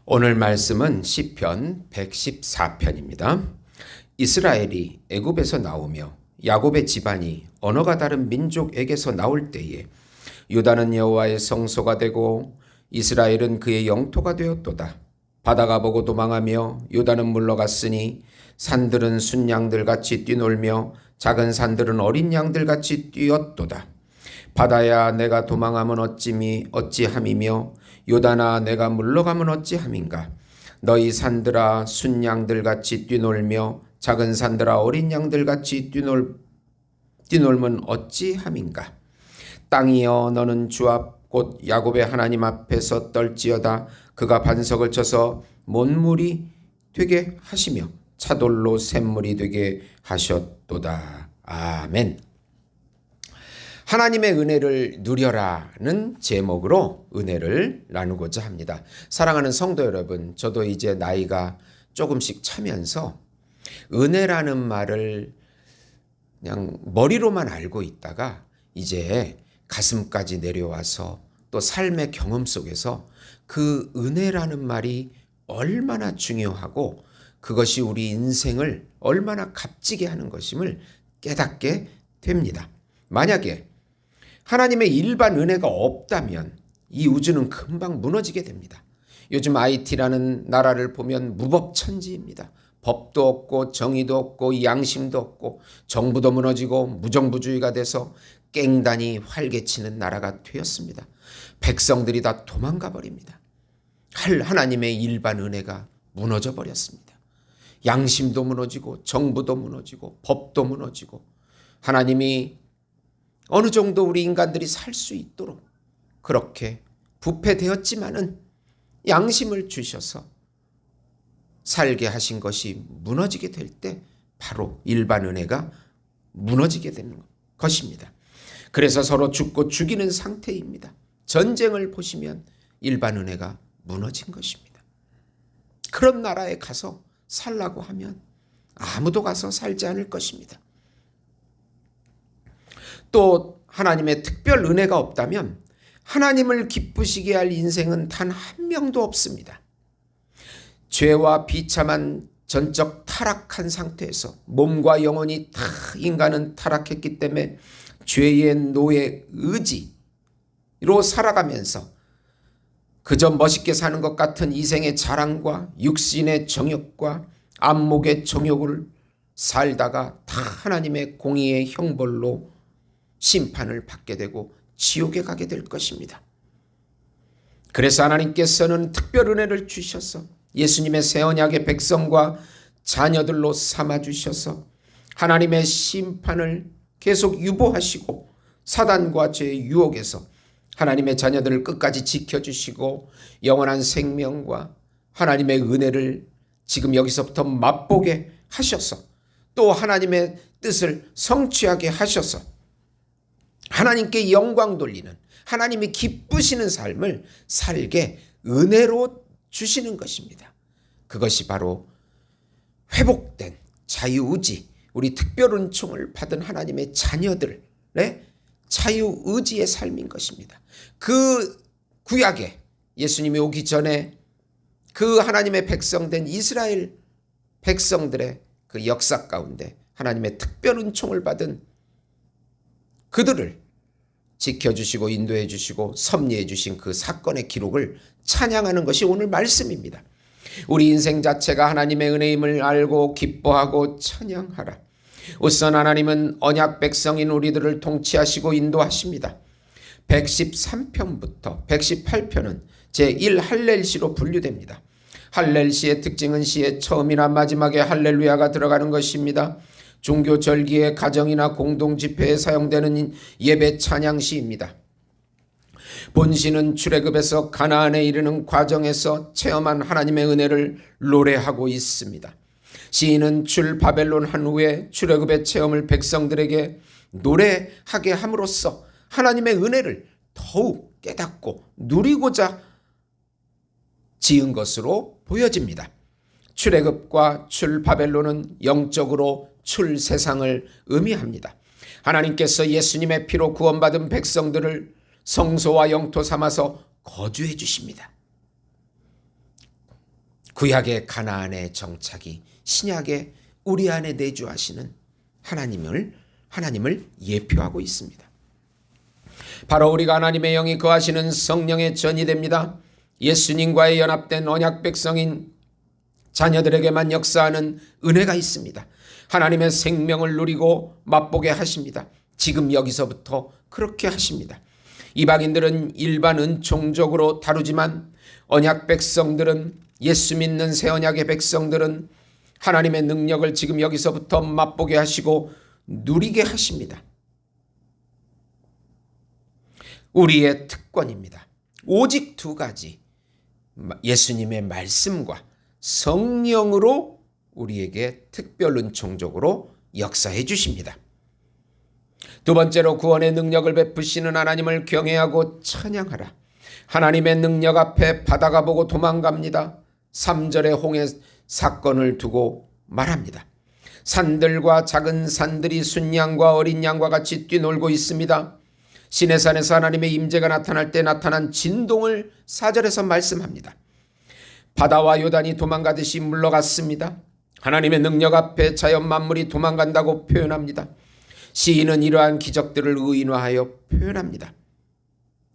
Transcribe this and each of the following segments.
오늘 말씀은 시편 114편입니다. 이스라엘이 애굽에서 나오며 야곱의 집안이 언어가 다른 민족에게서 나올 때에 유다는 여호와의 성소가 되고 이스라엘은 그의 영토가 되었도다. 바다가 보고 도망하며 유다는 물러갔으니 산들은 순양들같이 뛰놀며 작은 산들은 어린 양들같이 뛰었도다. 바다야 내가 도망하면 어찌함이며 요단아 내가 물러가면 어찌함인가. 너희 산들아 순양들같이 뛰놀며 작은 산들아 어린 양들같이 뛰놀면 어찌함인가. 땅이여 너는 주 앞 곧 야곱의 하나님 앞에서 떨지어다. 그가 반석을 쳐서 못물이 되게 하시며 차돌로 샘물이 되게 하셨도다. 아멘. 하나님의 은혜를 누려라는 제목으로 은혜를 나누고자 합니다. 사랑하는 성도 여러분, 저도 이제 나이가 조금씩 차면서 은혜라는 말을 그냥 머리로만 알고 있다가 이제 가슴까지 내려와서 또 삶의 경험 속에서 그 은혜라는 말이 얼마나 중요하고 그것이 우리 인생을 얼마나 값지게 하는 것임을 깨닫게 됩니다. 만약에 하나님의 일반 은혜가 없다면 이 우주는 금방 무너지게 됩니다. 요즘 IT라는 나라를 보면 무법천지입니다. 법도 없고 정의도 없고 양심도 없고 정부도 무너지고 무정부주의가 돼서 깽단이 활개치는 나라가 되었습니다. 백성들이 다 도망가 버립니다. 하나님의 일반 은혜가 무너져 버렸습니다. 양심도 무너지고 정부도 무너지고 법도 무너지고 하나님이 어느 정도 우리 인간들이 살 수 있도록 그렇게 부패되었지만은 양심을 주셔서 살게 하신 것이 무너지게 될 때 바로 일반 은혜가 무너지게 되는 것입니다. 그래서 서로 죽고 죽이는 상태입니다. 전쟁을 보시면 일반 은혜가 무너진 것입니다. 그런 나라에 가서 살라고 하면 아무도 가서 살지 않을 것입니다. 또 하나님의 특별 은혜가 없다면 하나님을 기쁘시게 할 인생은 단 한 명도 없습니다. 죄와 비참한 전적 타락한 상태에서 몸과 영혼이 다 인간은 타락했기 때문에 죄의 노예 의지로 살아가면서 그저 멋있게 사는 것 같은 이생의 자랑과 육신의 정욕과 안목의 정욕을 살다가 다 하나님의 공의의 형벌로 심판을 받게 되고 지옥에 가게 될 것입니다. 그래서 하나님께서는 특별 은혜를 주셔서 예수님의 새 언약의 백성과 자녀들로 삼아주셔서 하나님의 심판을 계속 유보하시고 사단과 죄의 유혹에서 하나님의 자녀들을 끝까지 지켜주시고 영원한 생명과 하나님의 은혜를 지금 여기서부터 맛보게 하셔서 또 하나님의 뜻을 성취하게 하셔서 하나님께 영광 돌리는 하나님이 기쁘시는 삶을 살게 은혜로 주시는 것입니다. 그것이 바로 회복된 자유의지, 우리 특별 은총을 받은 하나님의 자녀들의 자유의지의 삶인 것입니다. 그 구약에 예수님이 오기 전에 그 하나님의 백성된 이스라엘 백성들의 그 역사 가운데 하나님의 특별 은총을 받은 그들을 지켜주시고 인도해 주시고 섭리해 주신 그 사건의 기록을 찬양하는 것이 오늘 말씀입니다. 우리 인생 자체가 하나님의 은혜임을 알고 기뻐하고 찬양하라. 우선 하나님은 언약 백성인 우리들을 통치하시고 인도하십니다. 113편부터 118편은 제1 할렐시로 분류됩니다. 할렐시의 특징은 시의 처음이나 마지막에 할렐루야가 들어가는 것입니다. 종교 절기의 가정이나 공동 집회에 사용되는 예배 찬양시입니다. 본시는 출애굽에서 가나안에 이르는 과정에서 체험한 하나님의 은혜를 노래하고 있습니다. 시인은 출 바벨론 한 후에 출애굽의 체험을 백성들에게 노래하게 함으로써 하나님의 은혜를 더욱 깨닫고 누리고자 지은 것으로 보여집니다. 출애굽과 출 바벨론은 영적으로 출 세상을 의미합니다. 하나님께서 예수님의 피로 구원받은 백성들을 성소와 영토 삼아서 거주해 주십니다. 구약의 가나안의 정착이 신약의 우리 안에 내주하시는 하나님을 예표하고 있습니다. 바로 우리가 하나님의 영이 거하시는 성령의 전이 됩니다. 예수님과의 연합된 언약 백성인 자녀들에게만 역사하는 은혜가 있습니다. 하나님의 생명을 누리고 맛보게 하십니다. 지금 여기서부터 그렇게 하십니다. 이방인들은 일반 은총적으로 다루지만 언약 백성들은, 예수 믿는 새 언약의 백성들은 하나님의 능력을 지금 여기서부터 맛보게 하시고 누리게 하십니다. 우리의 특권입니다. 오직 두 가지, 예수님의 말씀과 성령으로 우리에게 특별 은총적으로 역사해 주십니다. 두 번째로 구원의 능력을 베푸시는 하나님을 경외하고 찬양하라. 하나님의 능력 앞에 바다가 보고 도망갑니다. 3절에 홍해 사건을 두고 말합니다. 산들과 작은 산들이 순양과 어린 양과 같이 뛰놀고 있습니다. 시내산에서 하나님의 임재가 나타날 때 나타난 진동을 4절에서 말씀합니다. 바다와 요단이 도망가듯이 물러갔습니다. 하나님의 능력 앞에 자연 만물이 도망간다고 표현합니다. 시인은 이러한 기적들을 의인화하여 표현합니다.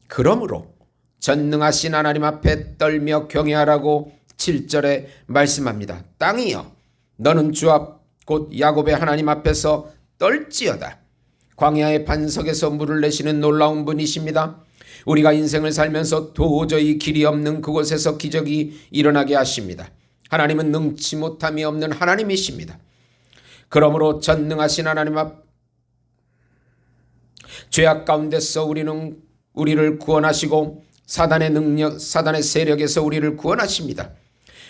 그러므로 전능하신 하나님 앞에 떨며 경외하라고 7절에 말씀합니다. 땅이여 너는 주 앞 곧 야곱의 하나님 앞에서 떨지어다. 광야의 반석에서 물을 내시는 놀라운 분이십니다. 우리가 인생을 살면서 도저히 길이 없는 그곳에서 기적이 일어나게 하십니다. 하나님은 능치 못함이 없는 하나님이십니다. 그러므로 전능하신 하나님 앞 죄악 가운데서 우리를 구원하시고 사단의 세력에서 우리를 구원하십니다.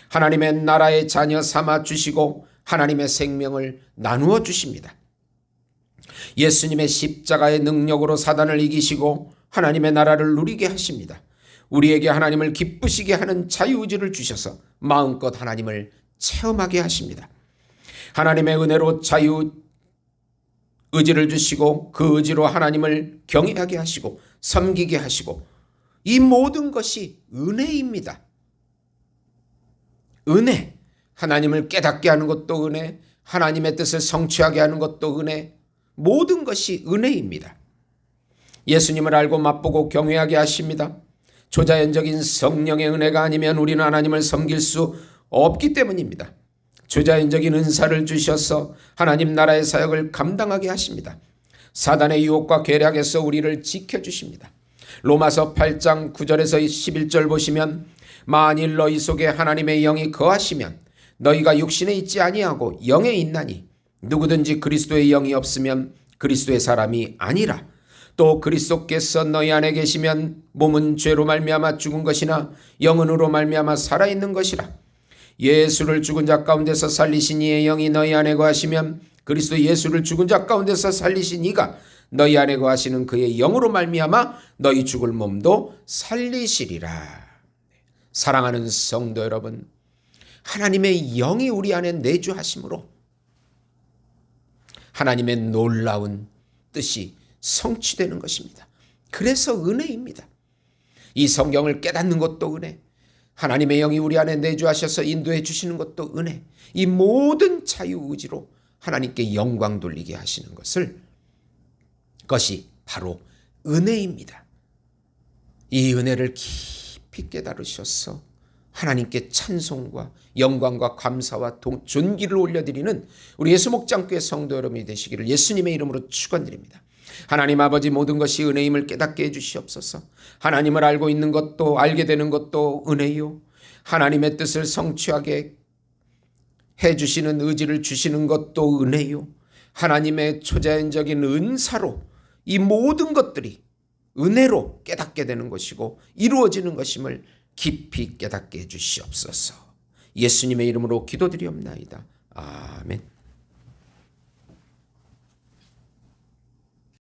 하나님의 나라의 자녀 삼아 주시고 하나님의 생명을 나누어 주십니다. 예수님의 십자가의 능력으로 사단을 이기시고 하나님의 나라를 누리게 하십니다. 우리에게 하나님을 기쁘시게 하는 자유의지를 주셔서 마음껏 하나님을 체험하게 하십니다. 하나님의 은혜로 자유의지를 주시고 그 의지로 하나님을 경외하게 하시고 섬기게 하시고, 이 모든 것이 은혜입니다. 은혜. 하나님을 깨닫게 하는 것도 은혜, 하나님의 뜻을 성취하게 하는 것도 은혜, 모든 것이 은혜입니다. 예수님을 알고 맛보고 경외하게 하십니다. 초자연적인 성령의 은혜가 아니면 우리는 하나님을 섬길 수 없기 때문입니다. 초자연적인 은사를 주셔서 하나님 나라의 사역을 감당하게 하십니다. 사단의 유혹과 계략에서 우리를 지켜주십니다. 로마서 8장 9절에서 11절 보시면 만일 너희 속에 하나님의 영이 거하시면 너희가 육신에 있지 아니하고 영에 있나니 누구든지 그리스도의 영이 없으면 그리스도의 사람이 아니라. 또 그리스도께서 너희 안에 계시면 몸은 죄로 말미암아 죽은 것이나 영은 의로 말미암아 살아있는 것이라. 예수를 죽은 자 가운데서 살리신 이의 영이 너희 안에 거하시면 그리스도 예수를 죽은 자 가운데서 살리신 이가 너희 안에 거하시는 그의 영으로 말미암아 너희 죽을 몸도 살리시리라. 사랑하는 성도 여러분, 하나님의 영이 우리 안에 내주하심으로 하나님의 놀라운 뜻이 성취되는 것입니다. 그래서 은혜입니다. 이 성경을 깨닫는 것도 은혜, 하나님의 영이 우리 안에 내주하셔서 인도해 주시는 것도 은혜, 이 모든 자유의지로 하나님께 영광 돌리게 하시는 것이 바로 은혜입니다. 이 은혜를 깊이 깨달으셔서 하나님께 찬송과 영광과 감사와 존귀를 올려드리는 우리 예수목장교회 성도 여러분이 되시기를 예수님의 이름으로 축원드립니다. 하나님 아버지, 모든 것이 은혜임을 깨닫게 해주시옵소서. 하나님을 알고 있는 것도 알게 되는 것도 은혜요, 하나님의 뜻을 성취하게 해주시는 의지를 주시는 것도 은혜요, 하나님의 초자연적인 은사로 이 모든 것들이 은혜로 깨닫게 되는 것이고 이루어지는 것임을 깊이 깨닫게 해주시옵소서. 예수님의 이름으로 기도드리옵나이다. 아멘.